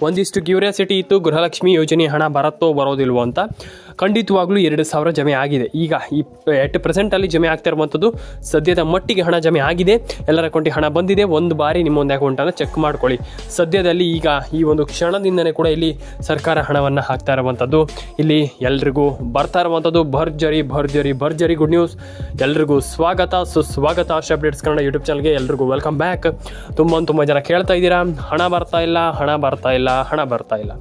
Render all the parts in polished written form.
ಒಂದಿಷ್ಟು ಕ್ಯೂರಿಯಾಸಿಟಿ ಇತ್ತು, ಗೃಹಲಕ್ಷ್ಮಿ ಯೋಜನೆ ಹಣ ಬರುತ್ತೋ ಬರೋದಿಲ್ವೋ ಅಂತ. ಖಂಡಿತವಾಗ್ಲೂ 2,000 ಜಮೆ ಆಗಿದೆ. ಈಗ ಈ ಎಟ್ ಪ್ರೆಸೆಂಟಲ್ಲಿ ಜಮೆ ಆಗ್ತಾ ಇರುವಂಥದ್ದು ಸದ್ಯದ ಮಟ್ಟಿಗೆ ಹಣ ಜಮೆ ಆಗಿದೆ, ಎಲ್ಲರ ಅಕೌಂಟಿಗೆ ಹಣ ಬಂದಿದೆ. ಒಂದು ಬಾರಿ ನಿಮ್ಮೊಂದು ಅಕೌಂಟನ್ನು ಚೆಕ್ ಮಾಡ್ಕೊಳ್ಳಿ. ಸದ್ಯದಲ್ಲಿ ಈಗ ಈ ಒಂದು ಕ್ಷಣದಿಂದನೇ ಕೂಡ ಇಲ್ಲಿ ಸರ್ಕಾರ ಹಣವನ್ನು ಹಾಕ್ತಾ ಇರುವಂಥದ್ದು, ಇಲ್ಲಿ ಎಲ್ರಿಗೂ ಬರ್ತಾ ಇರುವಂಥದ್ದು ಭರ್ಜರಿ ಭರ್ಜರಿ ಭರ್ಜರಿ ಗುಡ್ ನ್ಯೂಸ್. ಎಲ್ರಿಗೂ ಸ್ವಾಗತ, ಸುಸ್ವಾಗತ. ಆಶಾ ಅಪ್ಡೇಟ್ಸ್ ಕನ್ನಡ ಯೂಟ್ಯೂಬ್ ಚಾನಲ್ಗೆ ಎಲ್ರಿಗೂ ವೆಲ್ಕಮ್ ಬ್ಯಾಕ್. ತುಂಬ ಜನ ಕೇಳ್ತಾ ಇದ್ದೀರಾ, ಹಣ ಬರ್ತಾ ಇಲ್ಲ, ಹಣ ಬರ್ತಾ ಇಲ್ಲ, ಹಣ ಬರ್ತಾ ಇಲ್ಲ.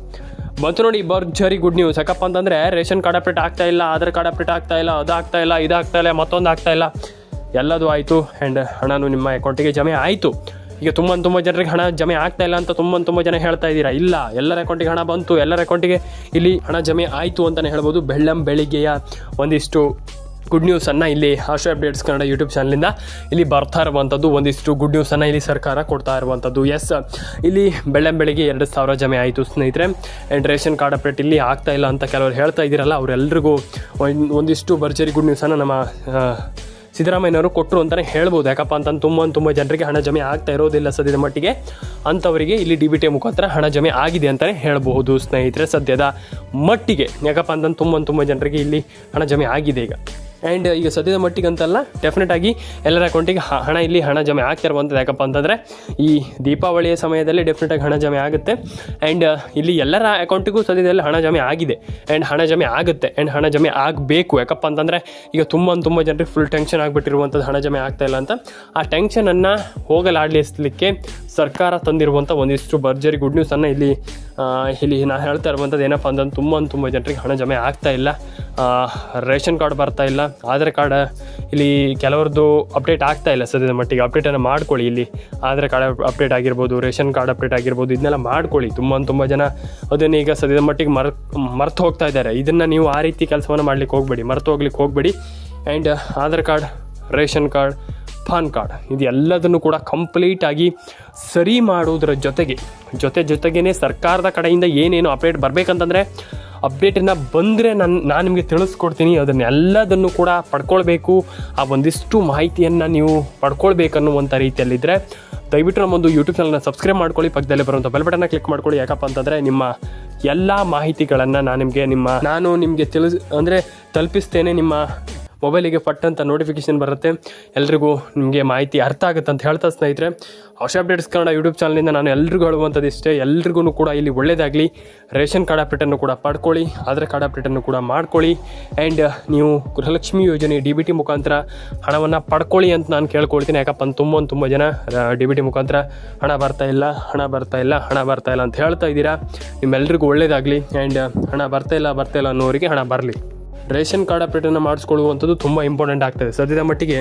ಬಂತು ನೋಡಿ ಭರ್ಜರಿ ಗುಡ್ ನ್ಯೂಸ್. ಯಾಕಪ್ಪ ಅಂತಂದರೆ ರೇಷನ್ ಕಾರ್ಡ್ ಅಪ್ಡೇಟ್ ಆಗ್ತಾ ಇಲ್ಲ, ಆಧಾರ್ ಕಾರ್ಡ್ ಅಪ್ಡೇಟ್ ಆಗ್ತಾ ಇಲ್ಲ, ಅದಾಗ್ತಾ ಇಲ್ಲ, ಇದಾಗ್ತಾ ಇಲ್ಲ, ಮತ್ತೊಂದು ಆಗ್ತಾ ಇಲ್ಲ, ಎಲ್ಲದೂ ಆಯಿತು. ಆ್ಯಂಡ್ ಹಣನೂ ನಿಮ್ಮ ಅಕೌಂಟಿಗೆ ಜಮೆ ಆಯಿತು. ಈಗ ತುಂಬ ಜನರಿಗೆ ಹಣ ಜಮೆ ಆಗ್ತಾ ಇಲ್ಲ ಅಂತ ತುಂಬ ಜನ ಹೇಳ್ತಾ ಇದ್ದೀರಾ. ಇಲ್ಲ, ಎಲ್ಲರ ಅಕೌಂಟಿಗೆ ಹಣ ಬಂತು, ಎಲ್ಲರ ಅಕೌಂಟಿಗೆ ಇಲ್ಲಿ ಹಣ ಜಮೆ ಆಯಿತು ಅಂತಲೇ ಹೇಳ್ಬೋದು. ಬೆಳಿಗ್ಗೆಯ ಒಂದಿಷ್ಟು ಗುಡ್ ನ್ಯೂಸನ್ನು ಇಲ್ಲಿ ಆಶಾ ಅಪ್ಡೇಟ್ಸ್ ಕನ್ನಡ ಯೂಟ್ಯೂಬ್ ಚಾನಲಿಂದ ಇಲ್ಲಿ ಬರ್ತಾ ಇರುವಂಥದ್ದು, ಒಂದಿಷ್ಟು ಗುಡ್ ನ್ಯೂಸನ್ನು ಇಲ್ಲಿ ಸರ್ಕಾರ ಕೊಡ್ತಾ ಇರುವಂಥದ್ದು. ಎಸ್, ಇಲ್ಲಿ ಬೆಳಿಗ್ಗೆ 2,000 ಜಮೆ ಆಯಿತು ಸ್ನೇಹಿತರೆ. ಆ್ಯಂಡ್ ರೇಷನ್ ಕಾರ್ಡ್ ಅಪ್ಡೇಟ್ ಇಲ್ಲಿ ಆಗ್ತಾ ಇಲ್ಲ ಅಂತ ಕೆಲವರು ಹೇಳ್ತಾ ಇದ್ದೀರಲ್ಲ, ಅವರೆಲ್ಲರಿಗೂ ಒಂದಿಷ್ಟು ಭರ್ಜರಿ ಗುಡ್ ನ್ಯೂಸನ್ನು ನಮ್ಮ ಸಿದ್ದರಾಮಯ್ಯನವರು ಕೊಟ್ಟರು ಅಂತಲೇ ಹೇಳ್ಬೋದು. ಯಾಕಪ್ಪ ಅಂತಂದು ತುಂಬ ಜನರಿಗೆ ಹಣ ಜಮೆ ಆಗ್ತಾ ಇರೋದಿಲ್ಲ ಸದ್ಯದ ಮಟ್ಟಿಗೆ, ಅಂಥವರಿಗೆ ಇಲ್ಲಿ DBT ಮುಖಾಂತರ ಹಣ ಜಮೆ ಆಗಿದೆ ಅಂತಲೇ ಹೇಳಬಹುದು ಸ್ನೇಹಿತರೆ ಸದ್ಯದ ಮಟ್ಟಿಗೆ. ಯಾಕಪ್ಪ ಅಂತಂದು ತುಂಬ ಜನರಿಗೆ ಇಲ್ಲಿ ಹಣ ಜಮೆ ಆಗಿದೆ ಈಗ. ಆ್ಯಂಡ್ ಈಗ ಸದ್ಯದ ಮಟ್ಟಿಗೆ ಅಂತಲ್ಲ, ಡೆಫಿನೆಟ್ ಆಗಿ ಎಲ್ಲರ ಅಕೌಂಟಿಗೆ ಹಣ ಜಮೆ ಆಗ್ತಿರುವಂಥದ್ದು. ಯಾಕಪ್ಪ ಅಂತಂದರೆ ಈ ದೀಪಾವಳಿಯ ಸಮಯದಲ್ಲಿ ಡೆಫಿನೆಟಾಗಿ ಹಣ ಜಮೆ ಆಗುತ್ತೆ. ಆ್ಯಂಡ್ ಇಲ್ಲಿ ಎಲ್ಲರ ಅಕೌಂಟಿಗೂ ಸದ್ಯದಲ್ಲಿ ಹಣ ಜಮೆ ಆಗಿದೆ, ಆ್ಯಂಡ್ ಹಣ ಜಮೆ ಆಗುತ್ತೆ, ಆ್ಯಂಡ್ ಹಣ ಜಮೆ ಆಗಬೇಕು. ಯಾಕಪ್ಪ ಅಂತಂದರೆ ಈಗ ತುಂಬ ಜನರಿಗೆ ಫುಲ್ ಟೆನ್ಷನ್ ಆಗಿಬಿಟ್ಟಿರುವಂಥದ್ದು, ಹಣ ಜಮೆ ಆಗ್ತಾ ಇಲ್ಲ ಅಂತ. ಆ ಟೆನ್ಷನನ್ನು ಹೋಗಲಾಡಿಸಲಿಕ್ಕೆ ಸರ್ಕಾರ ತಂದಿರುವಂಥ ಒಂದಿಷ್ಟು ಭರ್ಜರಿ ಗುಡ್ ನ್ಯೂಸನ್ನು ಇಲ್ಲಿ ನಾನು ಹೇಳ್ತಾ ಇರುವಂಥದ್ದು ಏನಪ್ಪ ಅಂತಂದು ತುಂಬ ಜನರಿಗೆ ಹಣ ಜಮೆ ಆಗ್ತಾ ಇಲ್ಲ. ರೇಷನ್ ಕಾರ್ಡ್ ಬರ್ತಾ ಇಲ್ಲ, ಆಧಾರ್ ಕಾರ್ಡ್ ಇಲ್ಲಿ ಕೆಲವ್ರದ್ದು ಅಪ್ಡೇಟ್ ಆಗ್ತಾ ಇಲ್ಲ ಸದ್ಯದ ಮಟ್ಟಿಗೆ. ಅಪ್ಡೇಟನ್ನು ಮಾಡ್ಕೊಳ್ಳಿ. ಇಲ್ಲಿ ಆಧಾರ್ ಕಾರ್ಡ್ ಅಪ್ಡೇಟ್ ಆಗಿರ್ಬೋದು, ರೇಷನ್ ಕಾರ್ಡ್ ಅಪ್ಡೇಟ್ ಆಗಿರ್ಬೋದು, ಇದನ್ನೆಲ್ಲ ಮಾಡ್ಕೊಳ್ಳಿ. ತುಂಬ ಜನ ಅದನ್ನು ಈಗ ಸದ್ಯದ ಮಟ್ಟಿಗೆ ಮರ್ತು ಹೋಗ್ತಾ ಇದ್ದಾರೆ. ಇದನ್ನು ನೀವು ಆ ರೀತಿ ಕೆಲಸವನ್ನು ಮಾಡ್ಲಿಕ್ಕೆ ಹೋಗಬೇಡಿ, ಮರ್ತು ಹೋಗ್ಲಿಕ್ಕೆ ಹೋಗಬೇಡಿ. And Aadhaar card, ration card, PAN card ಇದೆಲ್ಲದನ್ನು ಕೂಡ ಕಂಪ್ಲೀಟಾಗಿ ಸರಿ ಮಾಡೋದ್ರ ಜೊತೆಗೇ ಸರ್ಕಾರದ ಕಡೆಯಿಂದ ಏನೇನು ಅಪ್ಡೇಟ್ ಬರಬೇಕಂತಂದರೆ ಅಪ್ಡೇಟನ್ನು ಬಂದರೆ ನಾನು ನಿಮಗೆ ತಿಳಿಸ್ಕೊಡ್ತೀನಿ. ಅದನ್ನೆಲ್ಲದನ್ನು ಕೂಡ ಪಡ್ಕೊಳ್ಬೇಕು. ಆ ಒಂದಿಷ್ಟು ಮಾಹಿತಿಯನ್ನು ನೀವು ಪಡ್ಕೊಳ್ಬೇಕನ್ನುವಂಥ ರೀತಿಯಲ್ಲಿದ್ದರೆ ದಯವಿಟ್ಟು ನಮ್ಮೊಂದು ಯೂಟ್ಯೂಬ್ ಚಾನಲ್ನ ಸಬ್ಸ್ಕ್ರೈಬ್ ಮಾಡ್ಕೊಳ್ಳಿ, ಪಕ್ಕದಲ್ಲೇ ಬರುವಂಥ ಬೆಲ್ ಬಟನ್ನ ಕ್ಲಿಕ್ ಮಾಡ್ಕೊಳ್ಳಿ. ಯಾಕಪ್ಪ ಅಂತಂದರೆ ನಿಮ್ಮ ಎಲ್ಲ ಮಾಹಿತಿಗಳನ್ನು ನಾನು ನಿಮಗೆ ತಲುಪಿಸ್ತೇನೆ. ನಿಮ್ಮ ಮೊಬೈಲಿಗೆ ಫಟ್ ಅಂತ ನೋಟಿಫಿಕೇಷನ್ ಬರುತ್ತೆ, ಎಲ್ರಿಗೂ ನಿಮಗೆ ಮಾಹಿತಿ ಅರ್ಥ ಆಗುತ್ತೆ ಅಂತ ಹೇಳ್ತಾ ಸ್ನೇಹಿತರೆ, ಆಶಾ ಅಪ್ಡೇಟ್ಸ್ ಕನ್ನಡ ಯೂಟ್ಯೂಬ್ ಚಾನಲಿಂದ ನಾನು ಎಲ್ರಿಗೂ ಹೇಳುವಂಥದ್ದು ಇಷ್ಟೇ. ಎಲ್ರಿಗೂ ಕೂಡ ಇಲ್ಲಿ ಒಳ್ಳೆಯದಾಗಲಿ. ರೇಷನ್ ಕಾರ್ಡ್ ಅಪ್ಡೇಟನ್ನು ಕೂಡ ಪಡ್ಕೊಳ್ಳಿ, ಆಧಾರ್ ಕಾರ್ಡ್ ಅಪ್ಡೇಟನ್ನು ಕೂಡ ಮಾಡ್ಕೊಳ್ಳಿ. ಆ್ಯಂಡ್ ನೀವು ಗೃಹಲಕ್ಷ್ಮಿ ಯೋಜನೆ DBT ಮುಖಾಂತರ ಹಣವನ್ನು ಪಡ್ಕೊಳ್ಳಿ ಅಂತ ನಾನು ಕೇಳ್ಕೊಳ್ತೀನಿ. ಯಾಕಪ್ಪ ತುಂಬ ಜನ DBT ಮುಖಾಂತರ ಹಣ ಬರ್ತಾ ಇಲ್ಲ ಅಂತ ಹೇಳ್ತಾ ಇದ್ದೀರಾ. ನಿಮ್ಮೆಲ್ರಿಗೂ ಒಳ್ಳೆಯದಾಗಲಿ. ಆ್ಯಂಡ್ ಹಣ ಬರ್ತಾ ಇಲ್ಲ ಅನ್ನೋರಿಗೆ ಹಣ ಬರಲಿ. ರೇಷನ್ ಕಾರ್ಡ್ ಅಪ್ಡೇಟನ್ನು ಮಾಡಿಸ್ಕೊಳ್ಳುವಂಥದ್ದು ತುಂಬ ಇಂಪಾರ್ಟೆಂಟ್ ಆಗ್ತದೆ ಸದ್ಯದ ಮಟ್ಟಿಗೆ.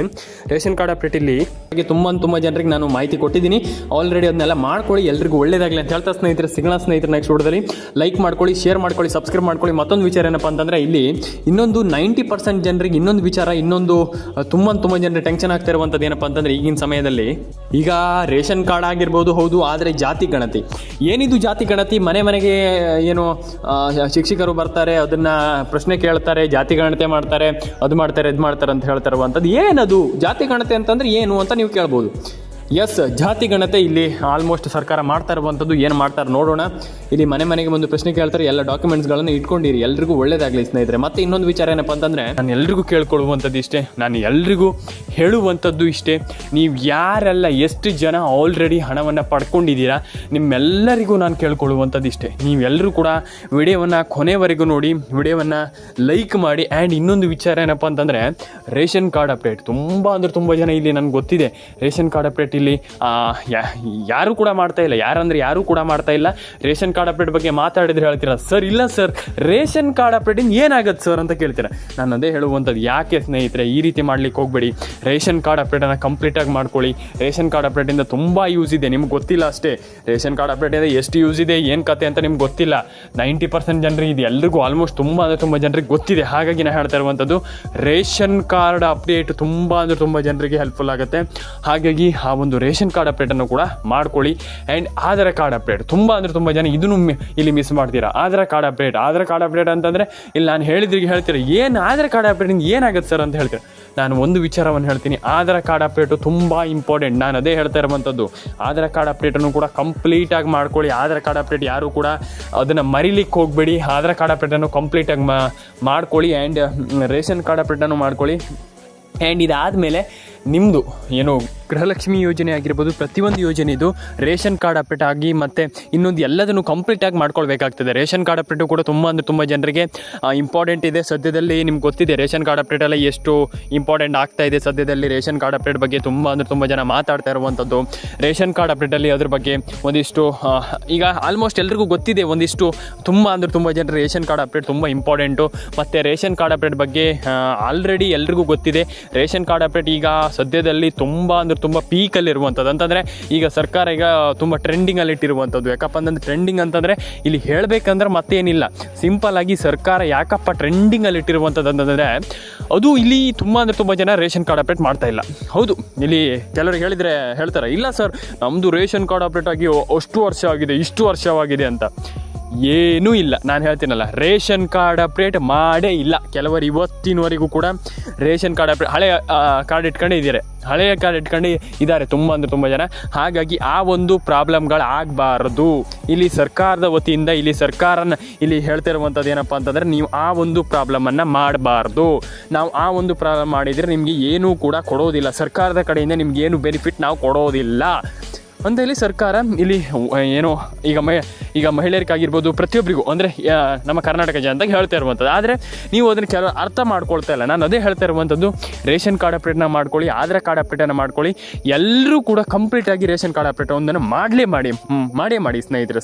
ರೇಷನ್ ಕಾರ್ಡ್ ಅಪ್ಡೇಟ್ ಇಲ್ಲಿ ಹಾಗೆ ತುಂಬ ಜನರಿಗೆ ನಾನು ಮಾಹಿತಿ ಕೊಟ್ಟಿದ್ದೀನಿ ಆಲ್ರೆಡಿ. ಅದನ್ನೆಲ್ಲ ಮಾಡ್ಕೊಳ್ಳಿ, ಎಲ್ರಿಗೂ ಒಳ್ಳೆಯದಾಗಲಿ ಅಂತ ಹೇಳ್ತಾ ಸ್ನೇಹಿತರೆ, ಸಿಗೋಣ ಸ್ನೇಹಿತರೆ ನೆಕ್ಸ್ಟ್ ವಿಡಿಯೋದಲ್ಲಿ. ಲೈಕ್ ಮಾಡ್ಕೊಳ್ಳಿ, ಶೇರ್ ಮಾಡ್ಕೊಳ್ಳಿ, ಸಬ್ಸ್ಕ್ರೈಬ್ ಮಾಡ್ಕೊಳ್ಳಿ. ಮತ್ತೊಂದು ವಿಚಾರ ಏನಪ್ಪ ಅಂತಂದರೆ ಇಲ್ಲಿ ಇನ್ನೊಂದು 90% ಜನರಿಗೆ ಇನ್ನೊಂದು ವಿಚಾರ, ತುಂಬ ಜನರಿಗೆ ಟೆನ್ಷನ್ ಆಗ್ತಾ ಇರುವಂಥದ್ದು ಏನಪ್ಪ ಅಂತಂದರೆ ಈಗಿನ ಸಮಯದಲ್ಲಿ ಈಗ ರೇಷನ್ ಕಾರ್ಡ್ ಆಗಿರ್ಬೋದು, ಹೌದು, ಆದರೆ ಜಾತಿ ಗಣತಿ ಏನಿದು ಜಾತಿ ಗಣತಿ? ಮನೆಗೆ ಏನು ಶಿಕ್ಷಕರು ಬರ್ತಾರೆ, ಅದನ್ನು ಪ್ರಶ್ನೆ ಕೇಳ್ತಾರೆ, ಜಾತಿ ಗಣತೆ ಮಾಡ್ತಾರೆ, ಇದು ಮಾಡ್ತಾರೆ ಅಂತ ಹೇಳ್ತಾ ಇರುವಂಥದ್ದು ಏನದು? ಜಾತಿ ಗಣತೆ ಅಂತಂದ್ರೆ ಏನು ಅಂತ ನೀವು ಕೇಳ್ಬೋದು. ಎಸ್, ಜಾತಿ ಗಣತೆ ಇಲ್ಲಿ ಆಲ್ಮೋಸ್ಟ್ ಸರ್ಕಾರ ಮಾಡ್ತಾ ಇರುವಂಥದ್ದು. ಏನು ಮಾಡ್ತಾರೆ ನೋಡೋಣ. ಇಲ್ಲಿ ಮನೆಗೆ ಒಂದು ಪ್ರಶ್ನೆ ಕೇಳ್ತಾರೆ, ಎಲ್ಲ ಡಾಕ್ಯುಮೆಂಟ್ಸ್ಗಳನ್ನು ಇಟ್ಕೊಂಡಿರಿ. ಎಲ್ರಿಗೂ ಒಳ್ಳೇದಾಗಲಿ ಸ್ನೇಹಿತರೆ. ಮತ್ತೆ ಇನ್ನೊಂದು ವಿಚಾರ ಏನಪ್ಪ ಅಂತಂದರೆ ನಾನು ಎಲ್ರಿಗೂ ಕೇಳ್ಕೊಳ್ಳುವಂಥದ್ದು ಇಷ್ಟೇ, ನಾನು ಎಲ್ರಿಗೂ ಹೇಳುವಂಥದ್ದು ಇಷ್ಟೇ. ನೀವು ಯಾರೆಲ್ಲ ಎಷ್ಟು ಜನ ಆಲ್ರೆಡಿ ಹಣವನ್ನು ಪಡ್ಕೊಂಡಿದ್ದೀರಾ, ನಿಮ್ಮೆಲ್ಲರಿಗೂ ನಾನು ಕೇಳ್ಕೊಳ್ಳುವಂಥದ್ದು ಇಷ್ಟೇ. ನೀವೆಲ್ಲರೂ ಕೂಡ ವಿಡಿಯೋವನ್ನು ಕೊನೆವರೆಗೂ ನೋಡಿ, ವಿಡಿಯೋವನ್ನು ಲೈಕ್ ಮಾಡಿ. ಆ್ಯಂಡ್ ಇನ್ನೊಂದು ವಿಚಾರ ಏನಪ್ಪ ಅಂತಂದರೆ ರೇಷನ್ ಕಾರ್ಡ್ ಅಪ್ಡೇಟ್ ತುಂಬ ಜನ ಇಲ್ಲಿ ನನಗೆ ಗೊತ್ತಿದೆ ರೇಷನ್ ಕಾರ್ಡ್ ಅಪ್ಡೇಟ್ ಇಲ್ಲಿ ಯಾರು ಕೂಡ ಮಾಡ್ತಾ ಇಲ್ಲ. ರೇಷನ್ ಕಾರ್ಡ್ ಅಪ್ಡೇಟ್ ಬಗ್ಗೆ ಮಾತಾಡಿದ್ರೆ ಹೇಳ್ತೀರಾ, ಸರ್ ಇಲ್ಲ ಸರ್ ರೇಷನ್ ಕಾರ್ಡ್ ಅಪ್ಡೇಟ್ ಏನಾಗುತ್ತೆ ಸರ್ ಅಂತ ಕೇಳ್ತೀರಾ. ನಾನು ಅದೇ ಹೇಳುವಂಥದ್ದು, ಯಾಕೆ ಸ್ನೇಹಿತರೆ ಈ ರೀತಿ ಮಾಡ್ಲಿಕ್ಕೆ ಹೋಗಬೇಡಿ. ರೇಷನ್ ಕಾರ್ಡ್ ಅಪ್ಡೇಟನ್ನು ಕಂಪ್ಲೀಟಾಗಿ ಮಾಡ್ಕೊಳ್ಳಿ. ರೇಷನ್ ಕಾರ್ಡ್ ಅಪ್ಡೇಟಿಂದ ತುಂಬ ಯೂಸ್ ಇದೆ, ನಿಮ್ಗೆ ಗೊತ್ತಿಲ್ಲ ಅಷ್ಟೇ. ರೇಷನ್ ಕಾರ್ಡ್ ಅಪ್ಡೇಟಿಂದ ಎಷ್ಟು ಯೂಸ್ ಇದೆ, ಏನು ಕತೆ ಅಂತ ನಿಮ್ಗೆ ಗೊತ್ತಿಲ್ಲ. 90% ಜನರಿಗೆ ಇದು ಎಲ್ರಿಗೂ ಆಲ್ಮೋಸ್ಟ್ ತುಂಬ ಜನರಿಗೆ ಗೊತ್ತಿದೆ. ಹಾಗಾಗಿ ನಾನು ಹೇಳ್ತಾ ಇರುವಂಥದ್ದು ರೇಷನ್ ಕಾರ್ಡ್ ಅಪ್ಡೇಟ್ ತುಂಬ ಜನರಿಗೆ ಹೆಲ್ಪ್ಫುಲ್ ಆಗುತ್ತೆ. ಹಾಗಾಗಿ ಆ ಒಂದು ಒಂದು ರೇಷನ್ ಕಾರ್ಡ್ ಅಪ್ಡೇಟನ್ನು ಕೂಡ ಮಾಡ್ಕೊಳ್ಳಿ. ಆ್ಯಂಡ್ ಆಧಾರ್ ಕಾರ್ಡ್ ಅಪ್ಡೇಟ್ ತುಂಬ ಜನ ಇದನ್ನು ಇಲ್ಲಿ ಮಿಸ್ ಮಾಡ್ತೀರಾ. ಆಧಾರ್ ಕಾರ್ಡ್ ಅಪ್ಡೇಟ್ ಅಂತಂದರೆ ಇಲ್ಲಿ ನಾನು ಹೇಳಿದ್ರಿಗೆ ಹೇಳ್ತೀರಾ ಏನು ಆಧಾರ್ ಕಾರ್ಡ್ ಅಪ್ಡೇಟಿಂದ ಏನಾಗುತ್ತೆ ಸರ್ ಅಂತ ಹೇಳ್ತೀರಾ. ನಾನು ಒಂದು ವಿಚಾರವನ್ನು ಹೇಳ್ತೀನಿ, ಆಧಾರ್ ಕಾರ್ಡ್ ಅಪ್ಡೇಟು ತುಂಬ ಇಂಪಾರ್ಟೆಂಟ್. ನಾನು ಅದೇ ಹೇಳ್ತಾ ಇರುವಂಥದ್ದು, ಆಧಾರ್ ಕಾರ್ಡ್ ಅಪ್ಡೇಟನ್ನು ಕೂಡ ಕಂಪ್ಲೀಟಾಗಿ ಮಾಡ್ಕೊಳ್ಳಿ. ಆಧಾರ್ ಕಾರ್ಡ್ ಅಪ್ಡೇಟ್ ಯಾರು ಕೂಡ ಅದನ್ನು ಮರಿಲಿಕ್ಕೆ ಹೋಗಬೇಡಿ. ಆಧಾರ್ ಕಾರ್ಡ್ ಅಪ್ಡೇಟನ್ನು ಕಂಪ್ಲೀಟಾಗಿ ಮಾಡ್ಕೊಳ್ಳಿ. ಆ್ಯಂಡ್ ರೇಷನ್ ಕಾರ್ಡ್ ಅಪ್ಡೇಟನ್ನು ಮಾಡ್ಕೊಳ್ಳಿ. ಆ್ಯಂಡ್ ಇದಾದಮೇಲೆ ನಿಮ್ಮದು ಏನು ಗೃಹಲಕ್ಷ್ಮಿ ಯೋಜನೆ ಆಗಿರ್ಬೋದು, ಪ್ರತಿಯೊಂದು ಯೋಜನೆ ಇದು ರೇಷನ್ ಕಾರ್ಡ್ ಅಪ್ಡೇಟ್ ಆಗಿ ಮತ್ತು ಇನ್ನೊಂದು ಎಲ್ಲದನ್ನು ಕಂಪ್ಲೀಟಾಗಿ ಮಾಡ್ಕೊಳ್ಬೇಕಾಗ್ತದೆ. ರೇಷನ್ ಕಾರ್ಡ್ ಅಪ್ಡೇಟು ಕೂಡ ತುಂಬ ಜನರಿಗೆ ಇಂಪಾರ್ಟೆಂಟ್ ಇದೆ. ಸದ್ಯದಲ್ಲಿ ನಿಮ್ಗೆ ಗೊತ್ತಿದೆ ರೇಷನ್ ಕಾರ್ಡ್ ಅಪ್ಡೇಟೆಲ್ಲ ಎಷ್ಟು ಇಂಪಾರ್ಟೆಂಟ್ ಆಗ್ತಾ ಇದೆ. ಸದ್ಯದಲ್ಲಿ ರೇಷನ್ ಕಾರ್ಡ್ ಅಪ್ಡೇಟ್ ಬಗ್ಗೆ ತುಂಬ ಜನ ಮಾತಾಡ್ತಾ ಇರುವಂಥದ್ದು. ರೇಷನ್ ಕಾರ್ಡ್ ಅಪ್ಡೇಟಲ್ಲಿ ಅದ್ರ ಬಗ್ಗೆ ಒಂದಿಷ್ಟು ಈಗ ಆಲ್ಮೋಸ್ಟ್ ಎಲ್ರಿಗೂ ಗೊತ್ತಿದೆ. ಒಂದಿಷ್ಟು ತುಂಬ ಜನರು ರೇಷನ್ ಕಾರ್ಡ್ ಅಪ್ಡೇಟ್ ತುಂಬ ಇಂಪಾರ್ಟೆಂಟು. ಮತ್ತು ರೇಷನ್ ಕಾರ್ಡ್ ಅಪ್ಡೇಟ್ ಬಗ್ಗೆ ಆಲ್ರೆಡಿ ಎಲ್ರಿಗೂ ಗೊತ್ತಿದೆ. ರೇಷನ್ ಕಾರ್ಡ್ ಅಪ್ಡೇಟ್ ಈಗ ಸದ್ಯದಲ್ಲಿ ತುಂಬ ಪೀಕಲ್ಲಿರುವಂಥದ್ದು. ಅಂತಂದರೆ ಈಗ ಸರ್ಕಾರ ಈಗ ತುಂಬ ಟ್ರೆಂಡಿಂಗಲ್ಲಿ ಇಟ್ಟಿರುವಂಥದ್ದು. ಯಾಕಪ್ಪ ಅಂತಂದರೆ ಟ್ರೆಂಡಿಂಗ್ ಅಂತಂದರೆ ಇಲ್ಲಿ ಹೇಳಬೇಕಂದ್ರೆ ಮತ್ತೇನಿಲ್ಲ, ಸಿಂಪಲ್ ಆಗಿ ಸರ್ಕಾರ ಯಾಕಪ್ಪ ಟ್ರೆಂಡಿಂಗಲ್ಲಿ ಇಟ್ಟಿರುವಂಥದ್ದು ಅಂತಂದರೆ ಅದು ಇಲ್ಲಿ ತುಂಬ ಜನ ರೇಷನ್ ಕಾರ್ಡ್ ಅಪ್ಡೇಟ್ ಮಾಡ್ತಾ ಇಲ್ಲ. ಹೌದು, ಇಲ್ಲಿ ಕೆಲವರು ಹೇಳ್ತಾರೆ ಇಲ್ಲ ಸರ್ ನಮ್ಮದು ರೇಷನ್ ಕಾರ್ಡ್ ಅಪ್ಡೇಟ್ ಆಗಿ ಅಷ್ಟು ವರ್ಷ ಆಗಿದೆ, ಇಷ್ಟು ವರ್ಷವಾಗಿದೆ ಅಂತ. ಏನೂ ಇಲ್ಲ. ನಾನು ಹೇಳ್ತೀನಲ್ಲ, ರೇಷನ್ ಕಾರ್ಡ್ ಅಪ್ಡೇಟ್ ಮಾಡೇ ಇಲ್ಲ ಕೆಲವರು ಇವತ್ತಿನವರೆಗೂ ಕೂಡ. ರೇಷನ್ ಕಾರ್ಡ್ ಅಪ್ಡೇಟ್ ಹಳೆಯ ಕಾರ್ಡ್ ಇಟ್ಕೊಂಡಿದ್ದಾರೆ ತುಂಬ ಜನ. ಹಾಗಾಗಿ ಆ ಒಂದು ಪ್ರಾಬ್ಲಮ್ಗಳಾಗಬಾರ್ದು. ಇಲ್ಲಿ ಸರ್ಕಾರದ ವತಿಯಿಂದ ಇಲ್ಲಿ ಹೇಳ್ತಾ ಇರುವಂಥದ್ದು ಏನಪ್ಪ ಅಂತಂದರೆ, ನೀವು ಆ ಒಂದು ಪ್ರಾಬ್ಲಮನ್ನು ಮಾಡಬಾರ್ದು. ನಾವು ಆ ಒಂದು ಪ್ರಾಬ್ಲಮ್ ಮಾಡಿದರೆ ನಿಮಗೆ ಏನೂ ಕೂಡ ಕೊಡೋದಿಲ್ಲ. ಸರ್ಕಾರದ ಕಡೆಯಿಂದ ನಿಮ್ಗೆ ಏನು ಬೆನಿಫಿಟ್ ನಾವು ಕೊಡೋದಿಲ್ಲ ಅಂತ ಇಲ್ಲಿ ಸರ್ಕಾರ ಇಲ್ಲಿ ಏನು ಈಗ ಮಹಿಳೆಯರಿಗಾಗಿರ್ಬೋದು ಪ್ರತಿಯೊಬ್ಬರಿಗೂ ಅಂದರೆ ನಮ್ಮ ಕರ್ನಾಟಕ ಜನತೆಗೆ ಹೇಳ್ತಾ ಇರುವಂಥದ್ದು. ಆದರೆ ನೀವು ಅದನ್ನು ಕೆಲವು ಅರ್ಥ ಮಾಡ್ಕೊಳ್ತಾ ಇಲ್ಲ. ನಾನು ಅದೇ ಹೇಳ್ತಾ ಇರುವಂಥದ್ದು, ರೇಷನ್ ಕಾರ್ಡ್ ಅಪ್ಡೇಟ್ನ ಮಾಡ್ಕೊಳ್ಳಿ, ಆಧಾರ್ ಕಾರ್ಡ್ ಅಪ್ಡೇಟನ್ನು ಮಾಡ್ಕೊಳ್ಳಿ. ಎಲ್ಲರೂ ಕೂಡ ಕಂಪ್ಲೀಟಾಗಿ ರೇಷನ್ ಕಾರ್ಡ್ ಅಪ್ಡೇಟ್ ಒಂದನ್ನು ಮಾಡೇ ಮಾಡಿ ಸ್ನೇಹಿತರೆ.